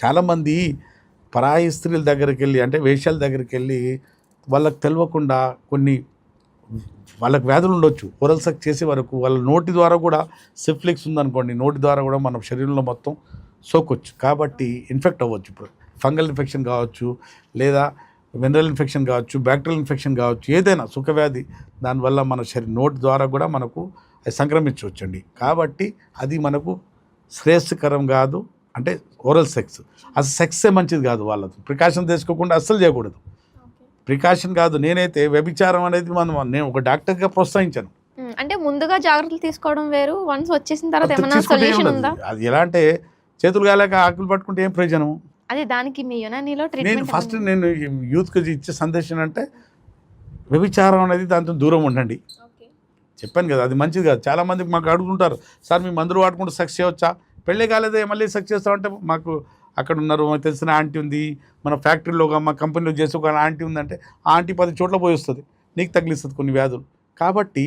చాలామంది పరాయి స్త్రీల దగ్గరికి వెళ్ళి అంటే వేశ్యల దగ్గరికి వెళ్ళి వాళ్ళకి తెలియకుండా కొన్ని వాళ్ళకి వ్యాధులు ఉండొచ్చు. ఓరల్ సెక్స్ చేసే వరకు వాళ్ళ నోటి ద్వారా కూడా సిఫ్లిక్స్ ఉందనుకోండి, నోటి ద్వారా కూడా మన శరీరంలో మొత్తం సోకొచ్చు. కాబట్టి ఇన్ఫెక్ట్ అవ్వచ్చు. ఇప్పుడు ఫంగల్ ఇన్ఫెక్షన్ కావచ్చు, లేదా వెనరల్ ఇన్ఫెక్షన్ కావచ్చు, బ్యాక్టీరియల్ ఇన్ఫెక్షన్ కావచ్చు, ఏదైనా సుఖవ్యాధి దానివల్ల మన నోటి ద్వారా కూడా మనకు అది సంక్రమించవచ్చండి. కాబట్టి అది మనకు శ్రేయస్కరం కాదు. అంటే ఓరల్ సెక్స్ అసలు సెక్సే మంచిది కాదు. వాళ్ళతో ప్రికాషన్ తీసుకోకుండా అస్సలు చేయకూడదు. ప్రికాషన్ కాదు. నేనైతే వ్యభిచారం అనేది నేను ఒక డాక్టర్గా ప్రోత్సహించాను. అంటే ముందుగా జాగ్రత్తలు తీసుకోవడం వేరు, వన్స్ వచ్చేసిన తర్వాత అది ఏమైనా తీసుకుంటే సొల్యూషన్ ఏముండదు. ఉందా? అది ఎలా అంటే చేతులు కాలేక ఆకులు పట్టుకుంటే ఏం ప్రయోజనం? అదే దానికి మీ యునానీలో నేను ట్రీట్మెంట్ ఫస్ట్ నేను యూత్కి ఇచ్చే సందేశం అంటే వ్యభిచారం అనేది దాంతో దూరం ఉండండి. చెప్పాను కదా, అది మంచిది కాదు. చాలామంది మాకు అడుగుతుంటారు, సార్ మీ మందులు వాడుకుంటూ సెక్స్ చేయవచ్చా? పెళ్ళే కాలేదే మళ్ళీ సెక్స్ చేస్తామంటే, మాకు అక్కడ ఉన్నారు, మాకు తెలిసిన ఆంటీ ఉంది, మన ఫ్యాక్టరీలో మా కంపెనీలో చేసే ఒక ఆంటీ ఉందంటే ఆ ఆంటీ 10 చోట్ల పోయి వస్తుంది, నీకు తగిలిస్తుంది కొన్ని వ్యాధులు. కాబట్టి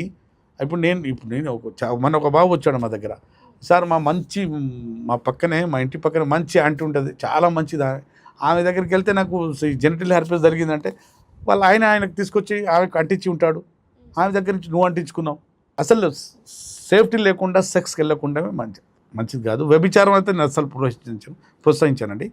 ఇప్పుడు నేను మన ఒక బాబు వచ్చాడు మా దగ్గర, సార్ మా ఇంటి పక్కనే మంచి ఆంటీ ఉంటుంది, చాలా మంచిది. ఆమె దగ్గరికి వెళ్తే నాకు జెనిటల్ హెర్పెస్ జరిగిందంటే ఆయనకు తీసుకొచ్చి ఆమెకు అంటించి ఉంటాడు. ఆమె దగ్గర నుంచి నువ్వు అంటించుకున్నావు. అసలు సేఫ్టీ లేకుండా సెక్స్కి వెళ్ళకుండా మంచిది కాదు. వ్యభిచారం అయితే నేను అసలు ప్రోత్సహించానండి.